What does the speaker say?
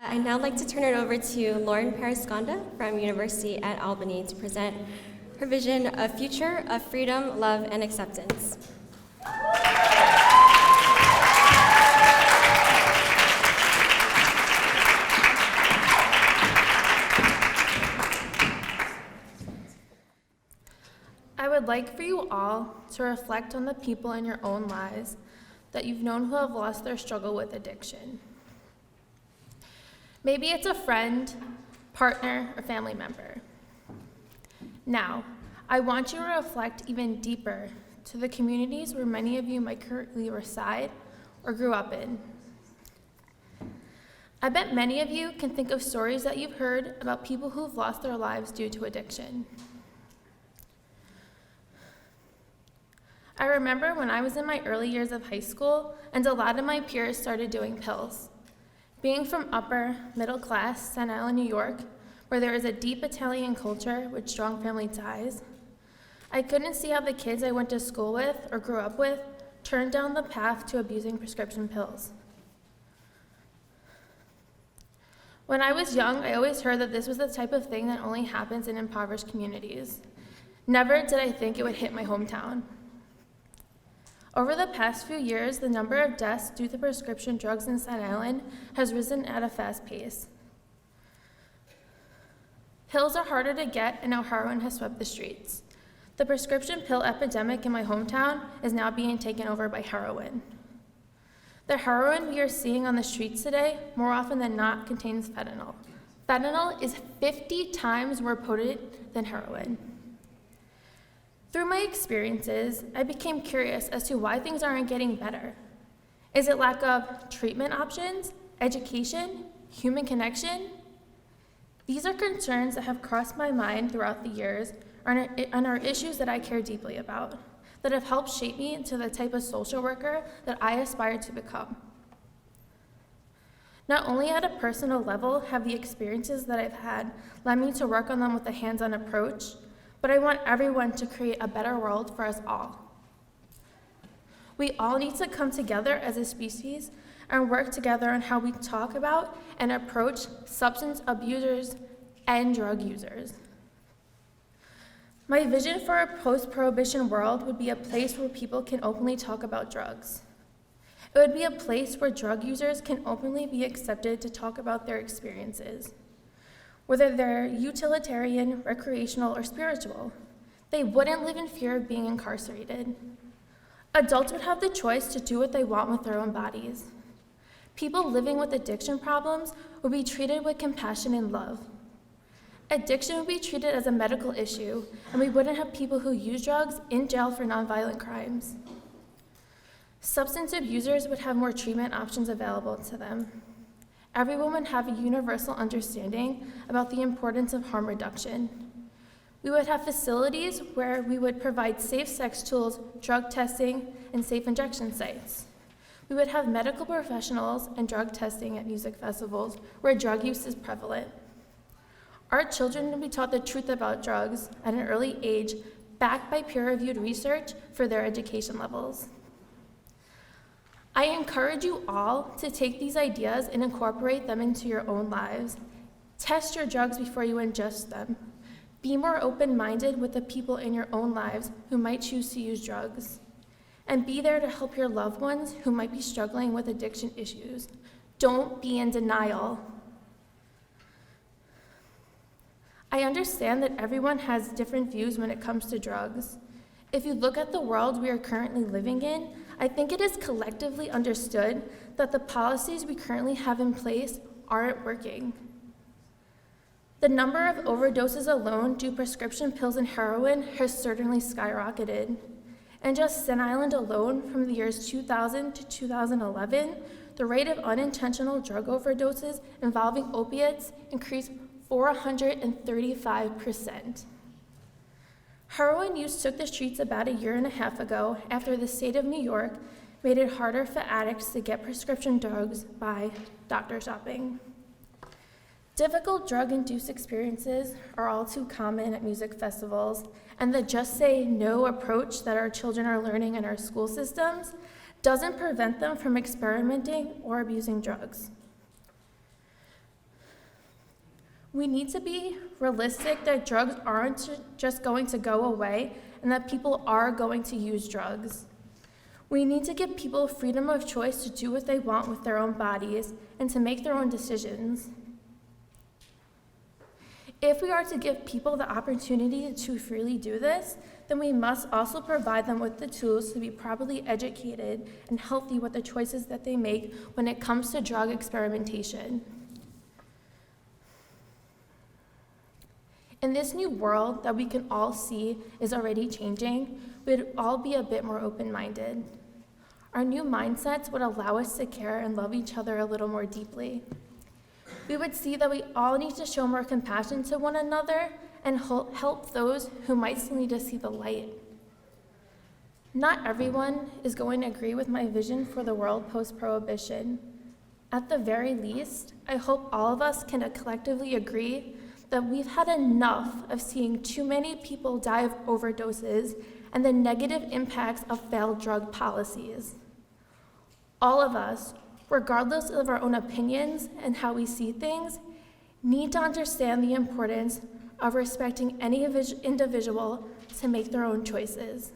I'd now like to turn it over to Lauren Parasconda from University at Albany to present her vision of future of freedom, love, and acceptance. I would like for you all to reflect on the people in your own lives that you've known who have lost their struggle with addiction. Maybe it's a friend, partner, or family member. Now, I want you to reflect even deeper to the communities where many of you might currently reside or grew up in. I bet many of you can think of stories that you've heard about people who've lost their lives due to addiction. I remember when I was in my early years of high school and a lot of my peers started doing pills. Being from upper, middle class Staten Island, New York, where there is a deep Italian culture with strong family ties, I couldn't see how the kids I went to school with or grew up with turned down the path to abusing prescription pills. When I was young, I always heard that this was the type of thing that only happens in impoverished communities. Never did I think it would hit my hometown. Over the past few years, the number of deaths due to prescription drugs in Staten Island has risen at a fast pace. Pills are harder to get, and now heroin has swept the streets. The prescription pill epidemic in my hometown is now being taken over by heroin. The heroin we are seeing on the streets today, more often than not, contains fentanyl. Fentanyl is 50 times more potent than heroin. Through my experiences, I became curious as to why things aren't getting better. Is it lack of treatment options, education, human connection? These are concerns that have crossed my mind throughout the years and are issues that I care deeply about, that have helped shape me into the type of social worker that I aspire to become. Not only at a personal level have the experiences that I've had led me to work on them with a hands-on approach, but I want everyone to create a better world for us all. We all need to come together as a species and work together on how we talk about and approach substance abusers and drug users. My vision for a post-prohibition world would be a place where people can openly talk about drugs. It would be a place where drug users can openly be accepted to talk about their experiences. Whether they're utilitarian, recreational, or spiritual, they wouldn't live in fear of being incarcerated. Adults would have the choice to do what they want with their own bodies. People living with addiction problems would be treated with compassion and love. Addiction would be treated as a medical issue, and we wouldn't have people who use drugs in jail for nonviolent crimes. Substance abusers would have more treatment options available to them. Everyone would have a universal understanding about the importance of harm reduction. We would have facilities where we would provide safe sex tools, drug testing, and safe injection sites. We would have medical professionals and drug testing at music festivals where drug use is prevalent. Our children would be taught the truth about drugs at an early age, backed by peer-reviewed research for their education levels. I encourage you all to take these ideas and incorporate them into your own lives. Test your drugs before you ingest them. Be more open-minded with the people in your own lives who might choose to use drugs. And be there to help your loved ones who might be struggling with addiction issues. Don't be in denial. I understand that everyone has different views when it comes to drugs. If you look at the world we are currently living in, I think it is collectively understood that the policies we currently have in place aren't working. The number of overdoses alone due to prescription pills and heroin has certainly skyrocketed. And just Staten Island alone, from the years 2000 to 2011, the rate of unintentional drug overdoses involving opiates increased 435%. Heroin use took the streets about a year and a half ago after the state of New York made it harder for addicts to get prescription drugs by doctor shopping. Difficult drug-induced experiences are all too common at music festivals, and the just say no approach that our children are learning in our school systems doesn't prevent them from experimenting or abusing drugs. We need to be realistic that drugs aren't just going to go away and that people are going to use drugs. We need to give people freedom of choice to do what they want with their own bodies and to make their own decisions. If we are to give people the opportunity to freely do this, then we must also provide them with the tools to be properly educated and healthy with the choices that they make when it comes to drug experimentation. In this new world that we can all see is already changing, we'd all be a bit more open-minded. Our new mindsets would allow us to care and love each other a little more deeply. We would see that we all need to show more compassion to one another and help those who might still need to see the light. Not everyone is going to agree with my vision for the world post-prohibition. At the very least, I hope all of us can collectively agree that we've had enough of seeing too many people die of overdoses and the negative impacts of failed drug policies. All of us, regardless of our own opinions and how we see things, need to understand the importance of respecting any individual to make their own choices.